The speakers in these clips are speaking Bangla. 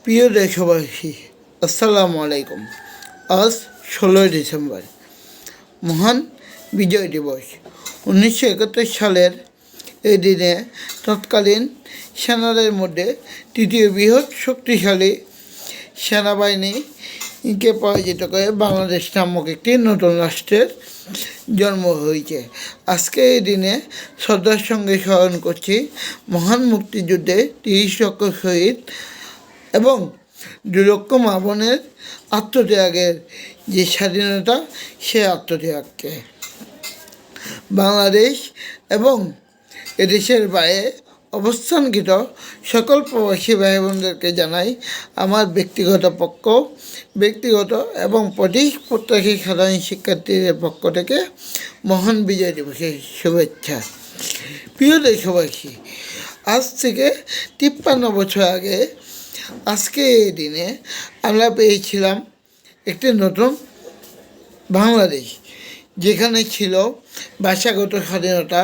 প্রিয় দেশবাসী, আসসালামু আলাইকুম। আজ 16 ডিসেম্বর, মহান বিজয় দিবস। 1971 সালের এই দিনে তৎকালীন সেনাদের মধ্যে তৃতীয় বৃহৎ শক্তিশালী সেনাবাহিনীকে পরাজিত করে বাংলাদেশ নামক একটি নতুন রাষ্ট্রের জন্ম হয়েছে। আজকে এই দিনে শ্রদ্ধার সঙ্গে স্মরণ করছি মহান মুক্তিযুদ্ধে 30 লক্ষ শহীদ এবং 2 লক্ষ মা বোনের আত্মত্যাগের যে স্বাধীনতা, সে আত্মত্যাগকে। বাংলাদেশ এবং এদেশের বাইরে অবস্থানকৃত সকল প্রবাসী ভাই বোনদেরকে জানাই আমার ব্যক্তিগত এবং প্রত্যাশী সাধারণ শিক্ষার্থীদের পক্ষ থেকে মহান বিজয় দিবসের শুভেচ্ছা। প্রিয় দেশবাসী, আজ থেকে 53 বছর আগে আজকে এই দিনে আমরা পেয়েছিলাম একটি নতুন বাংলাদেশ, যেখানে ছিল ভাষাগত স্বাধীনতা,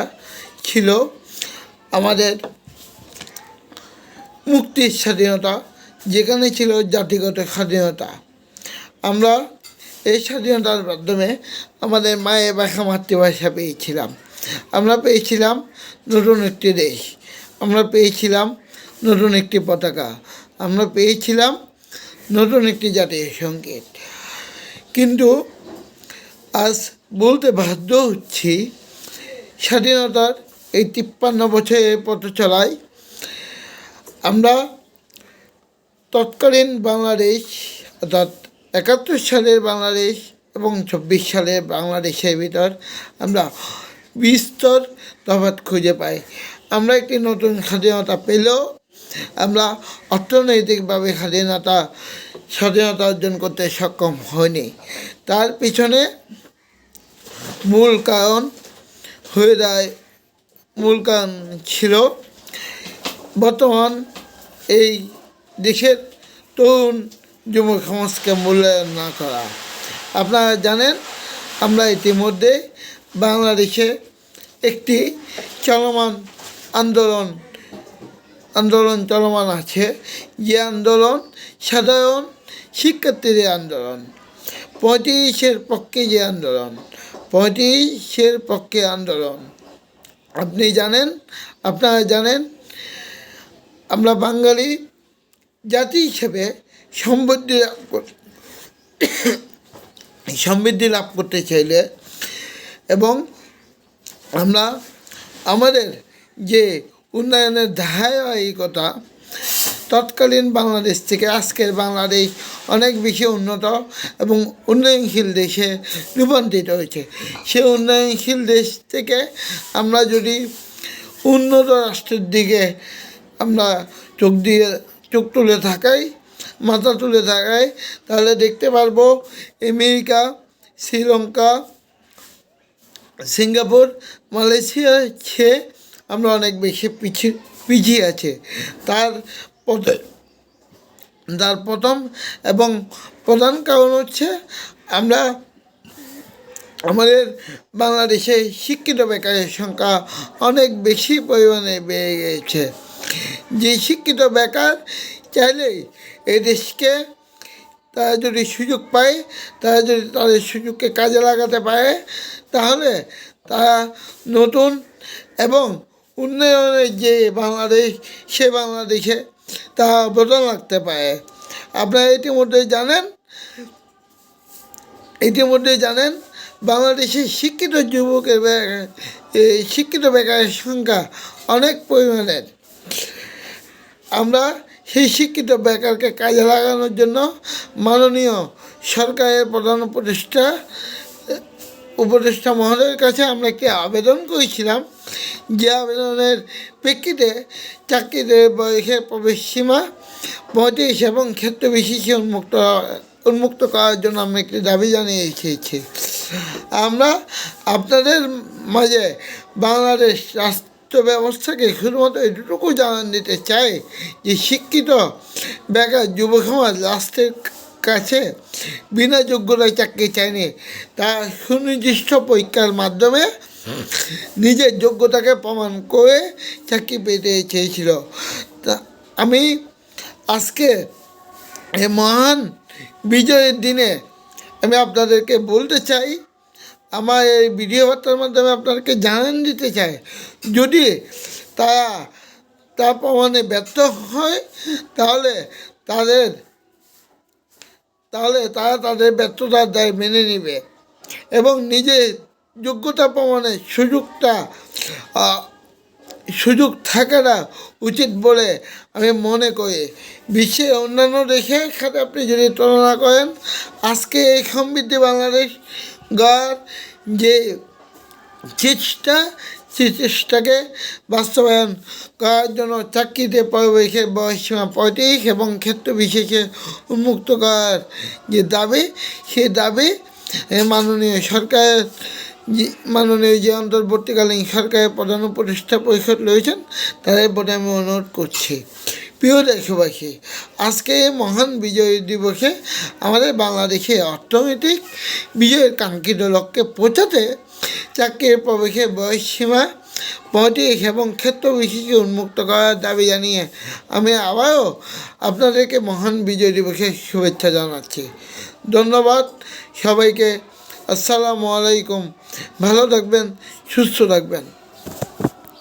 ছিল আমাদের মুক্তির স্বাধীনতা, যেখানে ছিল জাতিগত স্বাধীনতা। আমরা এই স্বাধীনতার মাধ্যমে আমাদের মায়ের ভাষা, মাতৃভাষা পেয়েছিলাম। আমরা পেয়েছিলাম নতুন একটি দেশ, আমরা পেয়েছিলাম নতুন একটি পতাকা, আমরা পেয়েছিলাম নতুন একটি জাতীয় সঙ্গীত। কিন্তু আজ বলতে বাধ্য হচ্ছি, স্বাধীনতার এই 53 বছরের পথ চলায় আমরা তৎকালীন বাংলাদেশ, অর্থাৎ 71 সালের বাংলাদেশ এবং 24 সালের বাংলাদেশের ভিতর আমরা বিস্তর তফাৎ খুঁজে পাই। আমরা একটি নতুন স্বাধীনতা পেলেও আমরা অর্থনৈতিকভাবে স্বাধীনতা অর্জন করতে সক্ষম হয়নি। তার পিছনে মূল কারণ ছিল বর্তমান এই দেশের তরুণ যুব সমাজকে মূল্যায়ন না করা। আপনারা জানেন, আমরা ইতিমধ্যে বাংলাদেশে একটি আন্দোলন চলমান আছে, যে আন্দোলন সাধারণ শিক্ষার্থীদের আন্দোলন। 35-এর পক্ষে যে আন্দোলন, 35-এর পক্ষে আন্দোলন। আপনারা জানেন, আমরা বাঙালি জাতি হিসেবে সমৃদ্ধি লাভ করতে চাইলে এবং আমরা আমাদের যে উন্নয়নের ধারাবাহিকতা, তৎকালীন বাংলাদেশ থেকে আজকের বাংলাদেশ অনেক বেশি উন্নত এবং উন্নয়নশীল দেশে রূপান্তরিত হয়েছে। সে উন্নয়নশীল দেশ থেকে আমরা যদি উন্নত রাষ্ট্রের দিকে আমরা মাথা তুলে থাকাই, তাহলে দেখতে পারবো আমেরিকা, শ্রীলঙ্কা, সিঙ্গাপুর, মালয়েশিয়ার চেয়ে আমরা অনেক বেশি পিছিয়ে আছে। তার প্রথম এবং প্রধান কারণ হচ্ছে আমাদের বাংলাদেশে শিক্ষিত বেকারের সংখ্যা অনেক বেশি পরিমাণে বেড়ে গিয়েছে। যে শিক্ষিত বেকার চাইলেই এই দেশকে, তারা যদি সুযোগ পায়, তারা যদি তাদের সুযোগকে কাজে লাগাতে পারে, তাহলে তারা নতুন এবং উন্নয়নের যে বাংলাদেশ, সে বাংলাদেশে তা বদল লাগতে পারে। আপনারা ইতিমধ্যে জানেন বাংলাদেশের শিক্ষিত বেকারের সংখ্যা অনেক পরিমাণের। আমরা সেই শিক্ষিত বেকারকে কাজে লাগানোর জন্য মাননীয় সরকারের প্রধান উপদেষ্টা মহোদয়ের কাছে আমরা একটি আবেদন করেছিলাম, যে আবেদনের প্রেক্ষিতে চাকরিতে বয়সের প্রবেশ সীমা 35 এবং ক্ষেত্র বিশেষে উন্মুক্ত করার জন্য আমরা একটি দাবি জানিয়ে এসেছি। আমরা আপনাদের মাঝে বাংলাদেশ রাষ্ট্র ব্যবস্থাকে শুধুমাত্র এটুকু জানান দিতে চাই যে শিক্ষিত বেকার যুব সমাজ রাষ্ট্রের কাছে বিনা যোগ্যতায় চাকরি চায়নি, তা সুনির্দিষ্ট পরীক্ষার মাধ্যমে নিজের যোগ্যতাকে প্রমাণ করে চাকরি পেতে চেয়েছিল। তা আমি আজকে এই মহান বিজয়ের দিনে আমি আপনাদেরকে বলতে চাই, আমার এই ভিডিও বার্তার মাধ্যমে আপনাদেরকে জানান দিতে চাই, যদি তারা তা প্রমাণে ব্যর্থ হয় তাহলে তাদের তারা তাদের ব্যর্থতার দায় মেনে নেবে এবং নিজের যোগ্যতা প্রমাণের সুযোগ থাকাটা উচিত বলে আমি মনে করি। বিশ্বের অন্যান্য দেশের সাথে আপনি যদি তুলনা করেন, আজকে এই সমৃদ্ধি বাংলাদেশ গড়ার যে চেষ্টাকে বাস্তবায়ন করার জন্য চাকরিতে প্রবেশের বয়সসীমা 35 এবং ক্ষেত্র বিশেষে উন্মুক্ত করার যে দাবি, সেই দাবি মাননীয় যে অন্তর্বর্তীকালীন সরকারের প্রধান উপদেষ্টা পরিষদ রয়েছেন তাদের প্রতি আমি অনুরোধ করছি। প্রিয় দেশবাসী, আজকে এই মহান বিজয় দিবসে আমাদের বাংলাদেশে অর্থনৈতিক বিজয়ের কাঙ্ক্ষিত লক্ষ্যে পৌঁছাতে চাকরির প্রবেশের বয়সসীমা 35 এবং ক্ষেত্র বিশেষে উন্মুক্ত করার দাবি জানিয়ে আমি আবারও আপনাদেরকে মহান বিজয় দিবসের শুভেচ্ছা জানাচ্ছি। ধন্যবাদ সবাইকে। আসসালামু আলাইকুম। ভালো থাকবেন, সুস্থ থাকবেন।